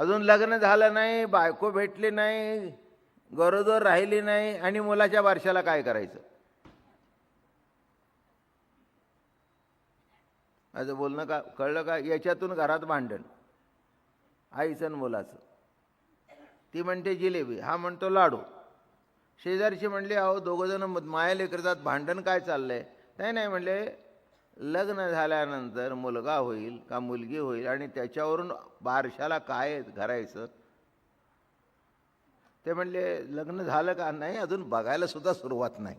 अजून लग्न झालं नाही, बायको भेटली नाही, गरोदर राहिली नाही आणि मुलाच्या बारशाला काय करायचं? माझं बोलणं का कळलं का? याच्यातून घरात भांडण, आईचं आणि मुलाचं. ती म्हणते जिलेबी, हा म्हणतो लाडू. शेजारची म्हणली अहो दोघंजण माया लेकरतात, भांडण काय चाललंय? नाही म्हणले लग्न झाल्यानंतर मुलगा होईल का मुलगी होईल आणि त्याच्यावरून बारशाला काय करायचं? ते म्हणले लग्न झालं का? नाही अजून बघायला सुद्धा सुरुवात नाही.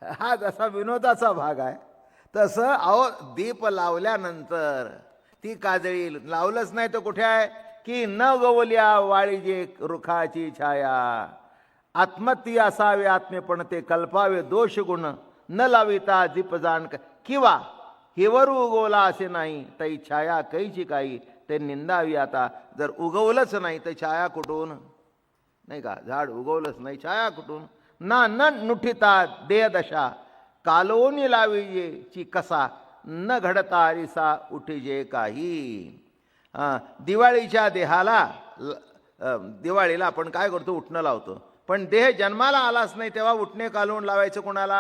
हा जसा विनोदाचा भाग आहे तसं अहो दीप लावल्यानंतर ती काजळी लावलंच नाही तर कुठे आहे की न गवल्या वाळीजे रुखाची छाया. आत्मती असावे आत्मेपण ते कल्पावे दोष गुण न लाविता दीप जाण किंवा हिवर उगवला असे नाही तई छाया कैची काही ते निंदावी आता. जर उगवलंच नाही तर छाया कुठून? नाही का, झाड उगवलंच नाही छाया कुठून? ना न नुठिता देह दशा कालोनी लावीजे ची कसा न घडता अरिसा उठीजे काही. दिवाळीच्या देहाला दिवाळीला आपण काय करतो? उठणं लावतो. पण देह जन्माला आलाच नाही तेव्हा उठणे कालवून लावायचं कोणाला?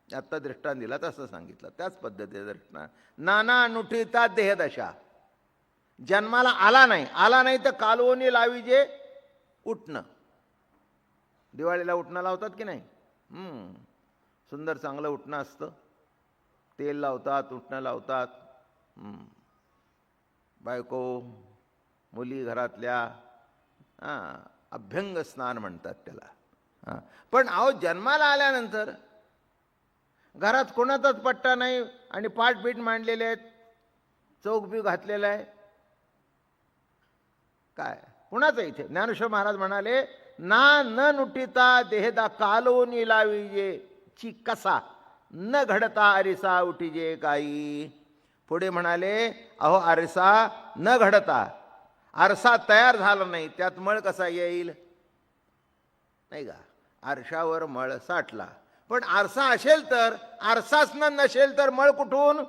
आत्ता दृष्टांत दिला तसं सांगितलं, त्याच पद्धतीचे दृष्टांत. नाना नुठिता देहदशा, जन्माला आला नाही तर कालवणी लावीजे उठणं. दिवाळीला उठणं लावतात की नाही? सुंदर चांगलं उठणं असतं, तेल लावतात, उठणं लावतात. बायको मुली घरातल्या अभ्यंग स्नान म्हणतात त्याला. पण अहो जन्माला आल्यानंतर घरात कोणाचाच पट्टा नाही आणि पाठपीठ मांडलेले आहेत, चौक बी घातलेला आहे. काय कुणाचं इथे? ज्ञानेश्वर महाराज म्हणाले ना न नुटिता देहदा कालोनी लावीजे ची कसा न घडता अरिसा उठीजे काही. पुढे म्हणाले अहो आरसा न घडता, आरसा तयार झाला नाही त्यात मळ कसा येईल? नाही का, आरशावर मळ साठला. पण आरसा असेल तर, आरसाच नसेल तर मळ कुठून?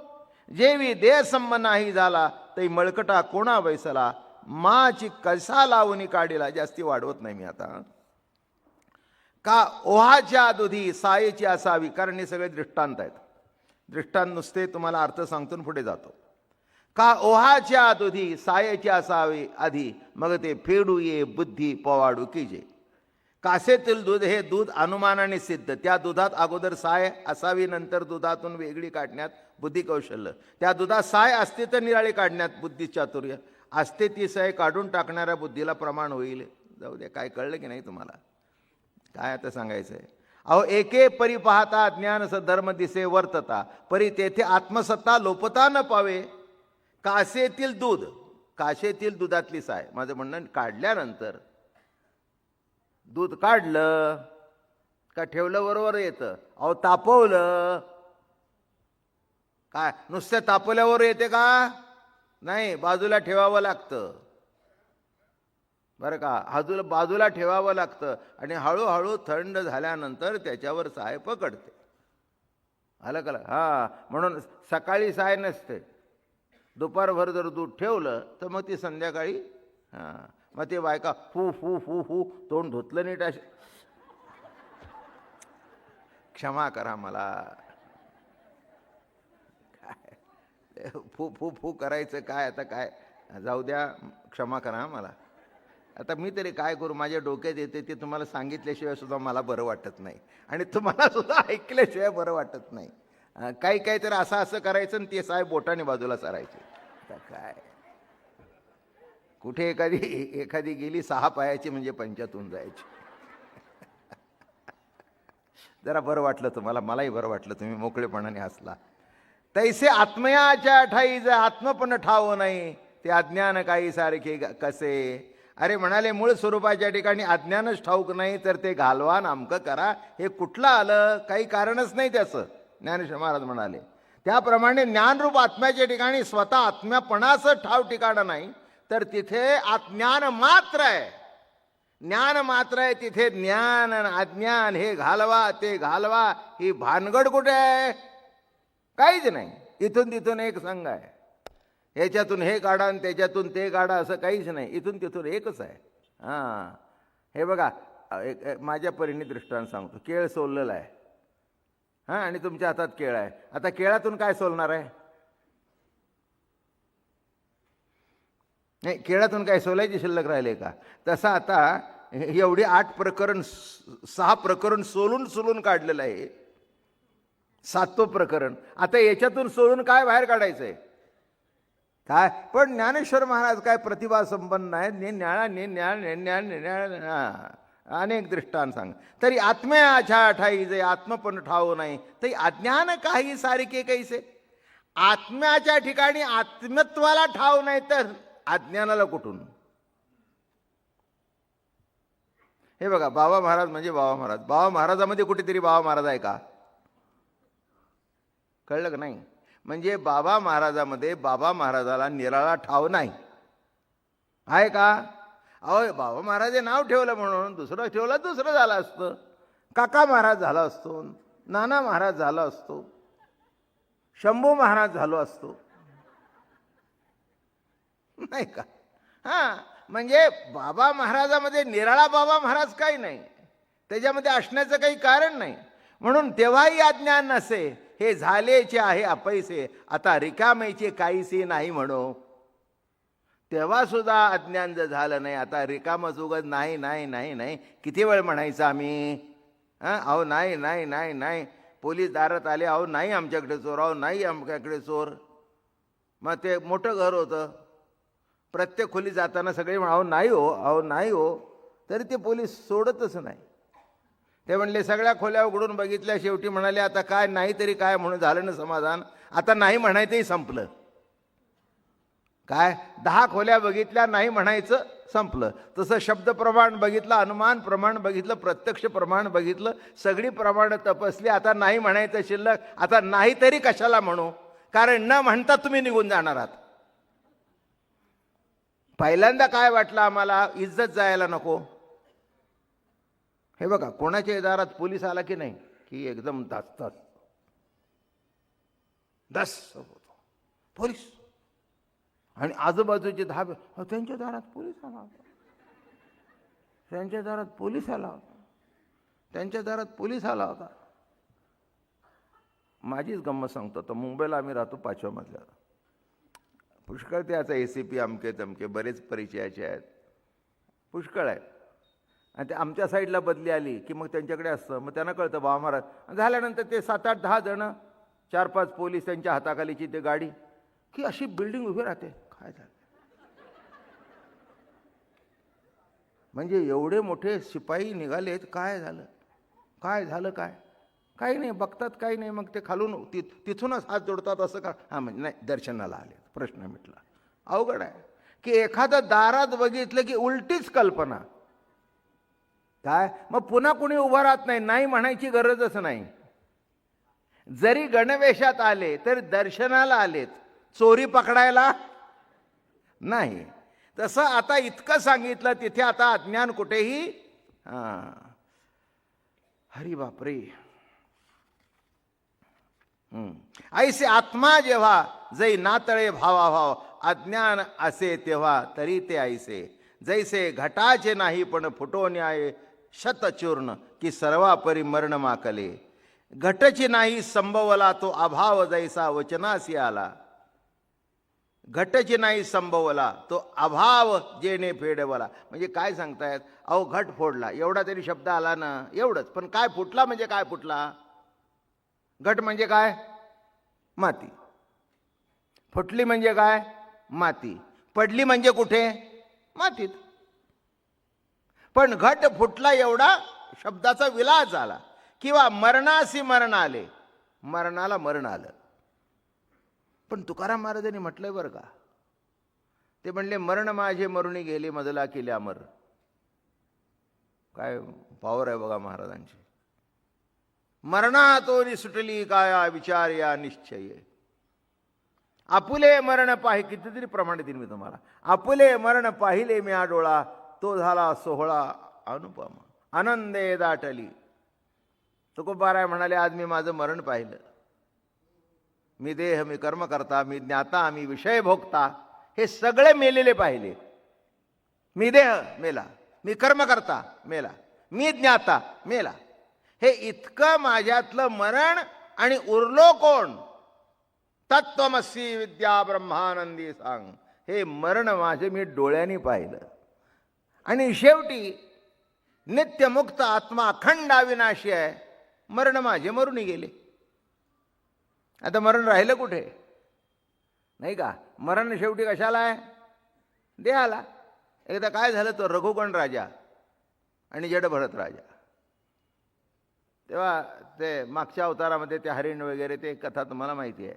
जेवी देह संब नाही झाला तै मळकटा कोणा बैसला. माची कसा लावणी काढीला. जास्ती वाढवत नाही मी आता. का ओहाच्या दुधी सायेची असावी, कारण हे सगळे दृष्टांत आहेत. दृष्टांत नुसते तुम्हाला अर्थ सांगतून पुढे जातो. का ओहाच्या दुधी सायेची असावी आधी, मग ते फेडू ये बुद्धी पवाडू कीजे. कासेतील दूध हे दूध अनुमानाने सिद्ध. त्या दुधात अगोदर साय असावी, नंतर दुधातून वेगळी काढण्यात बुद्धी कौशल्य. त्या दुधात साय असते तर निराळी काढण्यात बुद्धी चातुर्य असते. ती साय काढून टाकणाऱ्या बुद्धीला प्रमाण होईल. जाऊ द्या, काय कळलं की नाही तुम्हाला? काय आता सांगायचं आहे? अहो एके परी पाहता ज्ञान स धर्म दिसे वर्तता, परी तेथे आत्मसत्ता लोपता न पावे. कासेतील दूध, काशेतील दुधातली साय, माझं म्हणणं काढल्यानंतर दूध काढलं का ठेवलं बरोबर येतं? अहो तापवलं काय नुसतं तापवल्यावर येते का? नाही, बाजूला ठेवावं लागतं बरं का. बाजूला ठेवावं लागतं आणि हळूहळू थंड झाल्यानंतर त्याच्यावर साय पकडते. आलं का? म्हणून सकाळी साय नसते, दुपारभर जर दूध ठेवलं तर मग ती संध्याकाळी मग ते बायका फू फू फू फू तोंड धुतलं नीट असे. क्षमा करा मला, काय फू फू फू करायचं काय आता? काय जाऊ द्या, क्षमा करा मला. आता मी तरी काय करू? माझ्या डोक्यात येते ते तुम्हाला सांगितल्याशिवाय सुद्धा मला बरं वाटत नाही आणि तुम्हाला सुद्धा ऐकल्याशिवाय बरं वाटत नाही. काही तर असं करायचं आणि ते साय बोटाने बाजूला सारायचे. आता काय, कुठे एखादी गेली 6 पायाची म्हणजे 5 जायची. जरा बरं वाटलं तुम्हाला, मलाही बरं वाटलं, तुम्ही मोकळेपणाने हसला. तैसे आत्मयाच्या ठाई जर आत्मपण ठाव नाही ते अज्ञान काही सारखे कसे. अरे म्हणाले मूळ स्वरूपाच्या ठिकाणी अज्ञानच ठाऊक नाही तर ते घालवा नामकं करा. हे कुठलं आलं? काही कारणच नाही त्याचं. ज्ञानेश्वर महाराज म्हणाले त्याप्रमाणे ज्ञानरूप आत्म्याच्या ठिकाणी स्वतः आत्म्यापणाचं ठाव ठिकाणं नाही तर तिथे अज्ञान मात्र आहे. ज्ञान मात्र आहे तिथे. ज्ञान अज्ञान हे घालवा ते घालवा, ही भानगड कुठे आहे? काहीच नाही. इथून तिथून एक संघ आहे. ह्याच्यातून हे काढा आणि त्याच्यातून ते काढा असं काहीच नाही. इथून तिथून एकच आहे. हां, हे बघा, माझ्या परीने दृष्टांत सांगतो. केळ सोललेलं आहे, हां, आणि तुमच्या हातात केळ आहे. आता केळातून काय सोलणार आहे? नाही, केळातून काय सोलायची शिल्लक राहिले का? तसं आता एवढी 8 प्रकरण, 6 प्रकरण सोलून काढलेलं आहे. 7वं प्रकरण आता याच्यातून सोडून काय बाहेर काढायचंय काय? पण ज्ञानेश्वर महाराज काय प्रतिभा संपन्न आहेत. अनेक दृष्टांत सांग. तरी आत्म्याच्या ठाई जे आत्म पण ठाऊ नाही, तरी अज्ञान काही सारखे कैसे. आत्म्याच्या ठिकाणी आत्मत्वाला ठाव नाही तर अज्ञानाला कुठून? हे बघा, बाबा महाराज म्हणजे बाबा महाराज. बाबा महाराजामध्ये कुठेतरी बाबा महाराज आहे का? कळलं का नाही? म्हणजे बाबा महाराजामध्ये बाबा महाराजाला निराळा ठाव नाही आहे का? अहो, बाबा महाराज हे नाव ठेवलं म्हणून दुसरं ठेवलं दुसरं झालं असतं. काका महाराज झाला असतो, नाना महाराज झाला असतो, शंभू महाराज झालो असतो, नाही का? हां, म्हणजे बाबा महाराजामध्ये निराळा बाबा महाराज काही नाही, त्याच्यामध्ये असण्याचं काही कारण नाही. म्हणून तेव्हाही अज्ञान नसे. हे झालेचे आहे अपैसे, आता रिकामेचे काहीसे नाही म्हणो. तेव्हा सुद्धा अज्ञान जर झालं नाही, आता रिकामच उगत नाही नाही नाही नाही किती वेळ म्हणायचं आम्ही? हां, अहो नाही नाही नाही नाही, पोलीस दारात आले, अहो नाही आमच्याकडे चोर, अहो नाही आमच्याकडे चोर. मग ते मोठं घर होतं, प्रत्येक खोली जाताना सगळे अहो नाही हो, अहो नाही हो, तरी ते पोलीस सोडतच नाही. ते म्हणले सगळ्या खोल्या उघडून बघितल्या, शेवटी म्हणाले आता काय नाही तरी काय म्हणून झालं ना समाधान, आता नाही म्हणायचंही संपलं. काय 10 खोल्या बघितल्या, नाही म्हणायचं संपलं. तसं शब्द प्रमाण बघितलं, अनुमान प्रमाण बघितलं, प्रत्यक्ष प्रमाण बघितलं, सगळी प्रमाणं तपासली, आता नाही म्हणायचं शिल्लक. आता नाही तरी कशाला म्हणू, कारण न म्हणता तुम्ही निघून जाणार आहात. पहिल्यांदा काय वाटलं आम्हाला, इज्जत जायला नको. हे बघा, कोणाच्या दारात पोलीस आला की नाही की एकदम दाचतात, दस होतो पोलीस, आणि आजूबाजूचे धाबे, त्यांच्या दारात पोलीस आला होता, त्यांच्या दारात पोलीस आला होता, त्यांच्या दारात पोलीस आला होता. माझीच गंमत सांगतो. तर मुंबईला आम्ही राहतो 5व्या मजल्यावर. पुष्कळ ते आता ACP अमके तमके बरेच परिचयाचे आहेत, पुष्कळ आहेत. आणि ते आमच्या साईडला बदली आली की मग त्यांच्याकडे असतं, मग त्यांना कळतं बाबा महाराज. झाल्यानंतर ते 7-8-10 जणं, 4-5 पोलीस, त्यांच्या हाताखालीची ते गाडी, की अशी बिल्डिंग उभी राहते. काय झालं म्हणजे एवढे मोठे शिपाई निघालेत, काय झालं काय झालं काय? काही नाही, बघतात काही नाही, मग ते खालून तिथूनच हात जोडतात. असं का? हां, म्हणजे नाही, दर्शनाला आले, प्रश्न मिटला. अवघड आहे की एखादं दारात बघितलं की उलटीच कल्पना. काय मग पुन्हा कुणी उभं राहत नाही, नाही म्हणायची गरजच नाही. जरी गणवेशात आले तर दर्शनाला आलेत, चोरी पकडायला नाही. तसं आता इतकं सांगितलं, तिथे आता अज्ञान कुठेही. हरी बापरे. ऐसे आत्मा जेव्हा जै नातळे भावाभाव, अज्ञान असे तेव्हा तरी ते ऐसे. जैसे घटाचे नाही पण फुटो न्याय, शतचूर्ण की सर्वापरी मरण माकले. घटची नाही संभवला तो अभाव, जैसा वचनासी आला. घटची नाही संभवला तो अभाव, जेने फेडवला. म्हणजे काय सांगतायत? अहो, घट फोडला, एवढा तरी शब्द आला ना, एवढंच. पण काय फुटला म्हणजे काय फुटला? घट म्हणजे काय? माती. फुटली म्हणजे काय? माती. पडली म्हणजे कुठे? मातीत. पण घट फुटला एवढा शब्दाचा विलास झाला. किंवा मरणासी मरण आले, मरणाला मरण आलं. पण तुकाराम महाराजांनी म्हटलंय बरं का, ते म्हणले मरण माझे मरुणी गेले, मजला केले अमर. काय पावर आहे बघा महाराजांची. मरणातोरी सुटली काया, विचार या निश्चय. आपुले मरण पाहि, कितीतरी प्रमाणे दिले मी तुम्हाला. आपुले मरण पाहिले मी डोळा, तो झाला सोहळा अनुपम. आनंदे दाटली. तुकोबाराय म्हणाले, आज मी माझं मरण पाहिलं. मी देह, मी कर्म करता, मी ज्ञाता, मी विषय भोगता, हे सगळे मेलेले पाहिले. मी देह मेला, मी कर्म करता मेला, मी ज्ञाता मेला. हे इतकं माझ्यातलं मरण, आणि उरलो कोण? तत्त्वमसी विद्या ब्रह्मानंदी सांग. हे मरण माझे मी डोळ्यांनी पाहिलं. आणि शेवटी नित्यमुक्त आत्मा अखंड अविनाशी आहे. मरण माझे मरून गेले. आता मरण राहिलं कुठे? नाही का? मरण शेवटी कशाला आहे? देहाला. एकदा काय झालं, तो रघुगण राजा आणि जडभरत राजा, तेव्हा ते मागच्या अवतारामध्ये ते हरिण वगैरे ते कथा तुम्हाला माहिती आहे.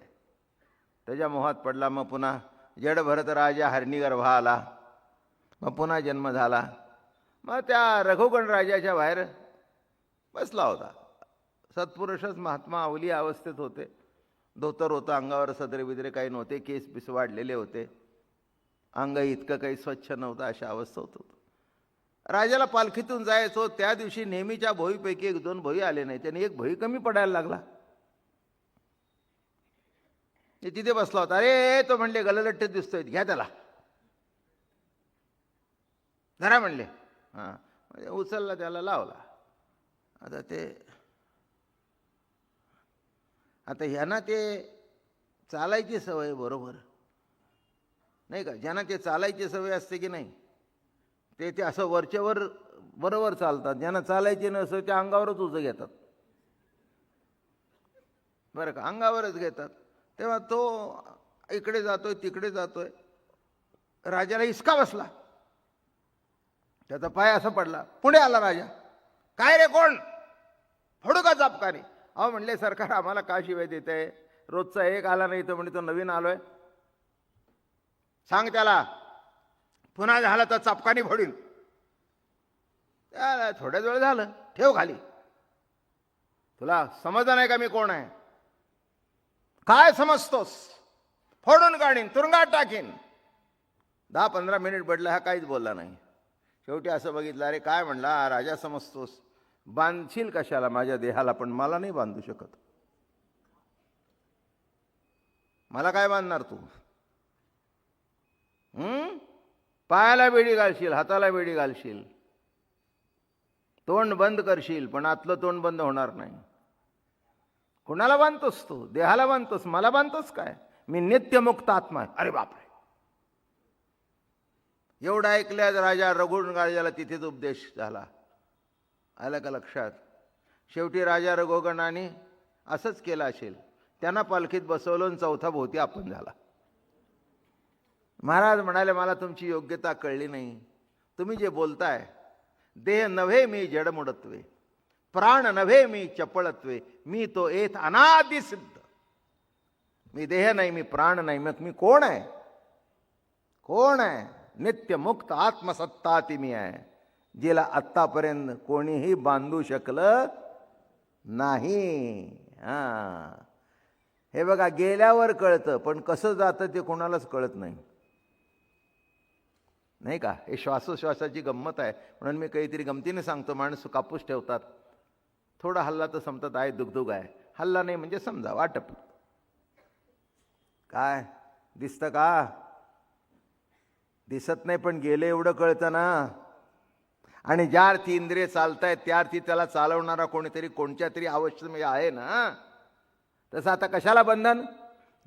त्याच्या मोहात पडला. मग पुन्हा जडभरत राजा हरिणी गर्भा आला. मग पुन्हा जन्म झाला. मग त्या रघुगण राजाच्या बाहेर बसला होता. सत्पुरुषच महात्मा अवली अवस्थेत होते. धोतर होतं अंगावर, सदरे बिदरे काही नव्हते, केस पिस वाढलेले होते, अंग इतकं काही स्वच्छ नव्हतं, अशा अवस्था होत. राजाला पालखीतून जायचो. त्या दिवशी नेहमीच्या भोईपैकी 1-2 भोई आले नाही. त्याने एक भोई कमी पडायला लागला. ते तिथे बसला होता. अरे तो म्हणले गललट्टे दिसतोय, घ्या त्याला, धरा म्हणले. हां, म्हणजे उचलला, त्याला लावला. आता ह्यांना ते चालायची सवय बरोबर नाही का? ज्यांना ते चालायची सवय असते की नाही, ते असं वरच्यावर बरोबर चालतात. ज्यांना चालायची नसतं त्या अंगावरच उजं घेतात बरं का, अंगावरच घेतात. तेव्हा तो इकडे जातोय, तिकडे जातोय. राजाला हिसका बसला. त्याचा पाय असा पडला. पुढे आला राजा. काय रे, कोण? फोडू का चापकाने? अहो म्हणले, सरकार आम्हाला का शिवाय देत आहे? रोजचा एक आला नाही तर म्हणजे तो नवीन आलोय. सांग त्याला, पुन्हा झालं तर चापकाने फोडीन. त्याला थोड्याच वेळ झालं. ठेव खाली. तुला समजलं नाही का मी कोण आहे? काय समजतोस? फोडून काढीन, तुरुंगात टाकीन. 10-15 मिनिट पडलं, हा काहीच बोलला नाही. शेवटी असं बघितलं, अरे काय म्हणला, राजा समजतोस, बांधशील कशाला माझ्या देहाला? पण मला नाही बांधू शकत. मला काय बांधणार तू? पायाला बेडी घालशील, हाताला बेडी घालशील, तोंड बंद करशील, पण आतलं तोंड बंद होणार नाही. कुणाला बांधतोस तू? देहाला बांधतोस, मला बांधतोस काय? मी नित्यमुक्त आत्मा आहे. अरे बापरे, एवढं ऐकल्यास राजा रघुगण राजाला तिथेच उपदेश झाला. आलं का लक्षात? शेवटी राजा रघुगणाने असंच केलं असेल. त्यांना पालखीत बसवलं आणि चौथा भोवती आपण झाला. महाराज म्हणाले, मला तुमची योग्यता कळली नाही. तुम्ही जे बोलताय, देह नव्हे मी जडमुडत्वे, प्राण नव्हे मी चपळत्वे, मी तो एथ अनादि सिद्ध. मी देह नाही, मी प्राण नाही, मग मी कोण आहे? कोण आहे? नित्य मुक्त आत्मसत्ता ती मी आहे, जिला आत्तापर्यंत कोणीही बांधू शकलं नाही. हे बघा, गेल्यावर कळतं, पण कसं जातं ते कोणालाच कळत नाही. नाही का? हे श्वासोश्वासाची गंमत आहे. म्हणून मी काहीतरी गमतीने सांगतो. माणसं कापूस ठेवतात, थोडा हल्ला तर समजतात आहे दुगदुग आहे, हल्ला नाही म्हणजे समजा वाटप. काय दिसतं का? दिसत नाही, पण गेले एवढं कळतं ना. आणि ज्या अर्थी इंद्रिय चालतायत त्या अर्थी त्याला चालवणारा कोणीतरी कोणत्या तरी आवश्यक आहे ना. तसं आता कशाला बंधन?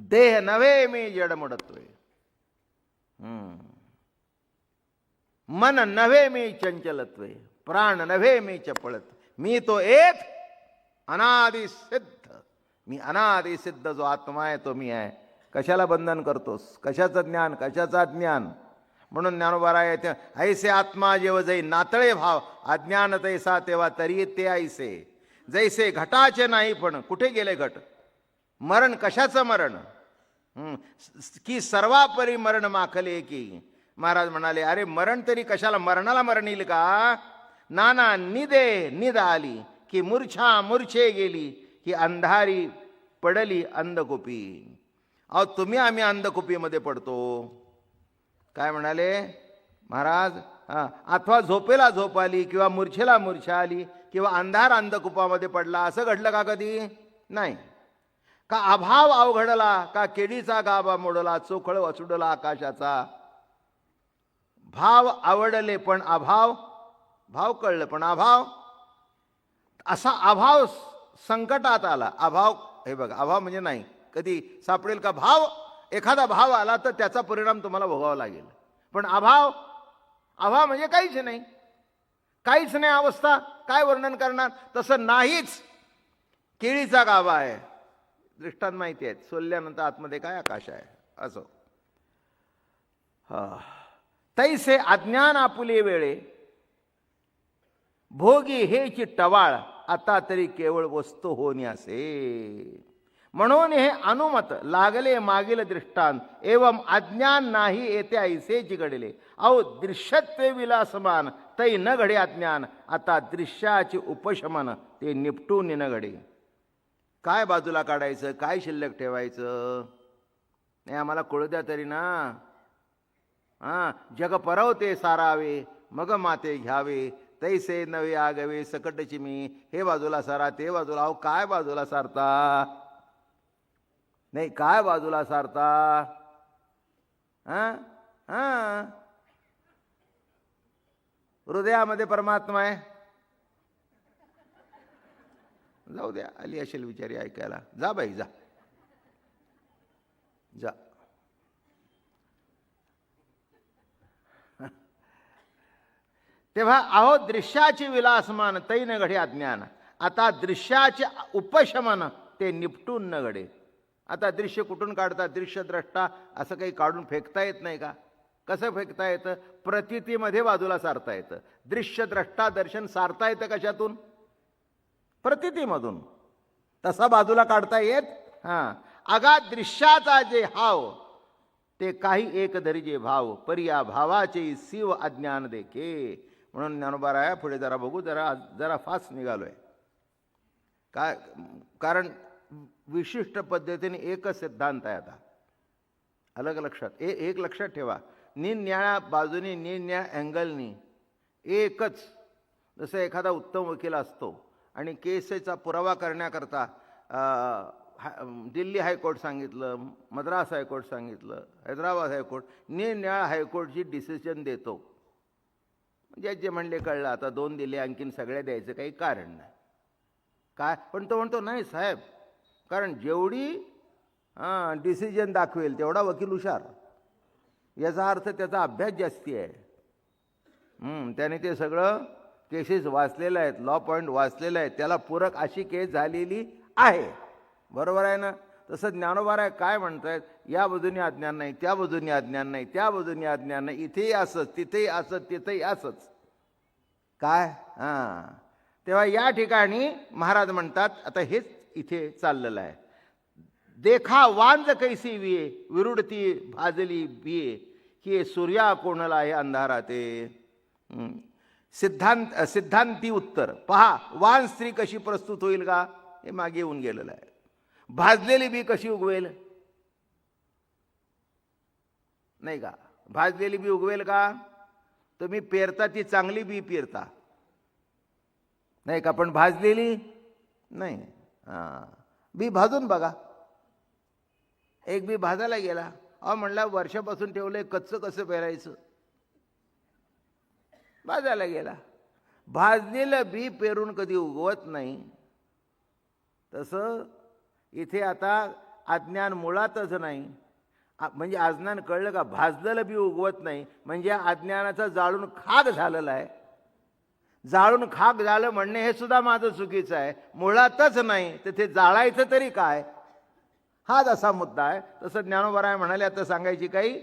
देह नव्हे मी जडमुडत्वे, मन नव्हे मी चंचलत्वे, प्राण नव्हे मी चपळत्वे, मी तो एक अनादि सिद्ध. मी अनादि सिद्ध जो आत्मा आहे तो मी आहे. कशाला बंधन करतोस? कशाचं ज्ञान, कशाचा ज्ञान? म्हणून ज्ञानोबा येते, ऐसे आत्मा जेव जै नातळे भाव, अज्ञान तैसा तेव्हा तरी ते ऐसे. जैसे घटाचे नाही, पण कुठे गेले घट? मरण कशाचं मरण? की सर्वापरी मरण माखले की. महाराज म्हणाले, अरे मरण तरी कशाला? मरणाला मरण येईल का? नाना निदे निद आली, की मूर्छा मूर्छे गेली, की अंधारी पडली अंधकुपी. अहो तुम्ही आम्ही अंधकुपीमध्ये पडतो. काय म्हणाले महाराज? अथवा झोपेला झोप आली, किंवा मूर्छेला मूर्छा आली, किंवा अंधार अंधकुपामध्ये पडला. असं घडलं का कधी? नाही. का अभाव अवघडला, का केळीचा गाभा मोडला, चोखळ वसुडला आकाशाचा. भाव आवडले पण अभाव, भाव कळलं पण अभाव, असा अभाव संकटात आला. अभाव, हे बघा, अभाव म्हणजे नाही कधी सापडेल का भाव. एखादा भाव आला तर त्याचा परिणाम तुम्हाला भोगावा लागेल. पण अभाव, अभाव म्हणजे काहीच नाही, काहीच नाही अवस्था. काय वर्णन करणार. तसं नाहीच. केळीचा गाभा आहे, दृष्टांत माहिती आहेत. सोलल्यानंतर आतमध्ये काय आकाश आहे असं. तैसे अज्ञान आपुले वेळे, भोगी हेची टवाळ, आता तरी केवळ वस्तू होण्यासे. म्हणून हे अनुमत लागले मागील दृष्टांत, एवं अज्ञान नाही येते ऐसेची घडले. अहो दृश्यत्वे विलासमान, तै न घडे अज्ञान, आता दृश्याचे उपशमन, ते निपटून न घडे. काय बाजूला काढायचं, काय शिल्लक ठेवायचं, नाही आम्हाला कळू द्या तरी ना. जग परवते सारावे, मग माते घ्यावे, तैसे नवे आगवे सकटची मी. हे बाजूला सारा, ते बाजूला. अहो काय बाजूला सारता, नाही काय बाजूला सारता. हृदयामध्ये परमात्मा आहे. जाऊ द्या, आली असेल विचारी ऐकायला. जा बाई जा जा. तेव्हा अहो दृश्याचे विलासमान, तै न घडे अज्ञान, आता दृश्याचे उपशमन, ते निपटून न घडे. आता दृश्य कुठून काढतात. दृश्यद्रष्टा असं काही काढून फेकता येत नाही का. कसं फेकता येतं. प्रतीतीमध्ये बाजूला सारता येतं. दृश्यद्रष्टा दर्शन सारता येतं कशातून, प्रतीतीमधून. तसा बाजूला काढता येत. अगा दृश्याचा जे हाव, ते काही एक धरीजे भाव, पर्या भावाचे शिव अज्ञान देखे. म्हणून ज्ञानोबा पुढे जरा बघू, जरा फास्ट निघालोय. काय कारण विशिष्ट पद्धतीने एकच सिद्धांत आहे. आता अलग लक्षात, एक लक्षात ठेवा. निरनिळ्या बाजूनी, निरनिळ्या अँगलनी एकच. जसं एखादा उत्तम वकील असतो आणि केसचा पुरावा करण्याकरता दिल्ली हायकोर्ट सांगितलं, मद्रास हायकोर्ट सांगितलं, हैदराबाद हायकोर्ट, निरनिळ्या हायकोर्टची डिसिजन देतो. म्हणजे जे म्हणले कळलं, आता 2 दिले, आणखीन सगळ्या द्यायचं काही कारण नाही. काय पण तो म्हणतो नाही साहेब, कारण जेवढी डिसिजन दाखवेल तेवढा वकील हुशार. याचा अर्थ त्याचा अभ्यास जास्ती आहे. त्याने ते सगळं केसेस वाचलेलं आहेत, लॉ पॉईंट वाचलेलं आहे, त्याला पूरक अशी केस झालेली आहे. बरोबर आहे ना. तसं ज्ञानोबा काय म्हणतायत, या बाजूने अज्ञान नाही, त्या बाजूने अज्ञान नाही, त्या बाजूने अज्ञान नाही, इथेही असंच, तिथेही असंच, तिथेही असंच. काय तेव्हा या ठिकाणी महाराज म्हणतात, आता हेच इथे चाललेलं आहे. देखा वांज कैसी विये, विरुडती भाजली बिये, की सूर्या कोणला आहे अंधाराते. सिद्धांती उत्तर पहा. वान स्त्री कशी प्रस्तुत होईल का, हे मागे येऊन गेलेलं आहे. भाजलेली बी कशी उगवेल, नाही का. भाजलेली बी उगवेल का. तुम्ही पेरता ती चांगली बी पेरता, नाही का, पण भाजलेली नाही. बी भाजून बघा. एक बी भाजायला गेला, म्हणला वर्षापासून ठेवलंय, कच्चं कसं पेरायचं. भाजायला गेला. भाजलेलं बी पेरून कधी उगवत नाही. तसं इथे आता अज्ञान मुळातच नाही. म्हणजे अज्ञान कळलं का, भाजलेलं बी उगवत नाही, म्हणजे अज्ञानाचं जाळून खाक झालेलं आहे. जाळून खाक झालं म्हणणे हे सुद्धा माझं चुकीचं आहे. मुळातच नाही तर ते जाळायचं तरी काय, हाच असा मुद्दा आहे. तसं ज्ञानोबा म्हणाले, आता सांगायची काही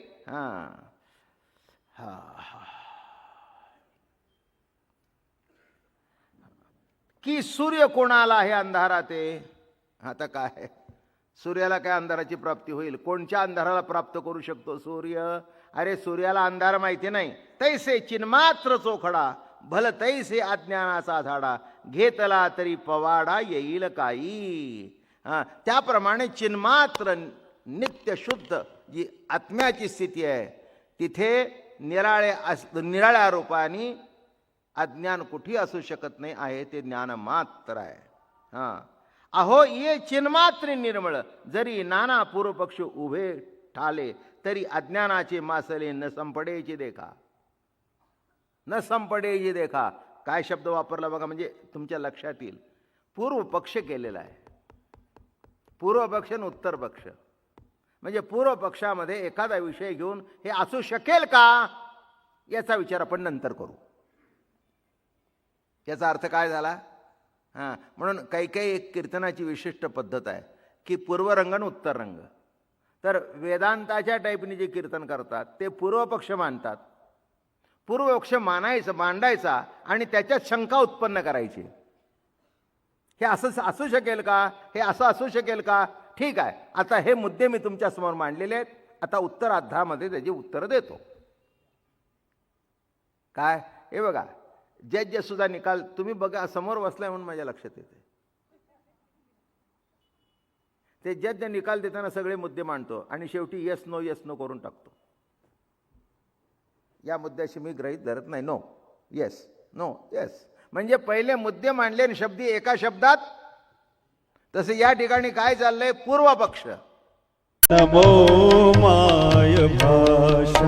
की सूर्य कोणाला आहे अंधाराते. आता काय, सूर्याला काय अंधाराची प्राप्ती होईल. कोणत्या अंधाराला प्राप्त करू शकतो सूर्य. अरे सूर्याला अंधार माहिती नाही. तैसे चिन्मात्र चोखडा, भल तैसे अज्ञानाचा झाडा, घेतला तरी पवाडा येईल काही. त्याप्रमाणे चिन्मात्र नित्य शुद्ध जी आत्म्याची स्थिती आहे, तिथे निराळ्या रूपाने अज्ञान कुठे असू शकत नाही आहे. ते ज्ञान मात्र आहे. अहो ये चिन्मात्र निर्मळ, जरी नाना पूर्वपक्ष उभे ठाले, तरी अज्ञानाचे मासले न संपडेची देखा. न संपडेची देखा. काय शब्द वापरला बघा, म्हणजे तुमच्या लक्षात येईल. पूर्व पक्ष केलेला आहे. पूर्व पक्ष आणि उत्तर पक्ष. म्हणजे पूर्व पक्षामध्ये एखादा विषय घेऊन हे असू शकेल का, याचा विचार आपण नंतर करू. याचा अर्थ काय झाला? हां, म्हणून काही काही एक कीर्तनाची विशिष्ट पद्धत आहे की पूर्वरंग आणि उत्तर रंग. तर वेदांताच्या टाईपने जे कीर्तन करतात ते पूर्वपक्ष मानतात. पूर्वपक्ष मांडायचा आणि त्याच्यात शंका उत्पन्न करायची. हे असं असू शकेल का, हे असं असू शकेल का. ठीक आहे, आता हे मुद्दे मी तुमच्यासमोर मांडलेले आहेत. आता उत्तरार्धामध्ये त्याची उत्तरं देतो. काय हे बघा, जज सुद्धा निकाल तुम्ही बघा, समोर बसलाय म्हणून माझ्या लक्षात येते. ते जज निकाल देताना सगळे मुद्दे मांडतो आणि शेवटी यस नो करून टाकतो. या मुद्द्याशी मी गृहीत धरत नाही. No yes, no yes. म्हणजे पहिले मुद्दे मांडले आणि शब्दी एका शब्दात. तसे या ठिकाणी काय चाललंय, पूर्व पक्ष. नमो माय भाषा.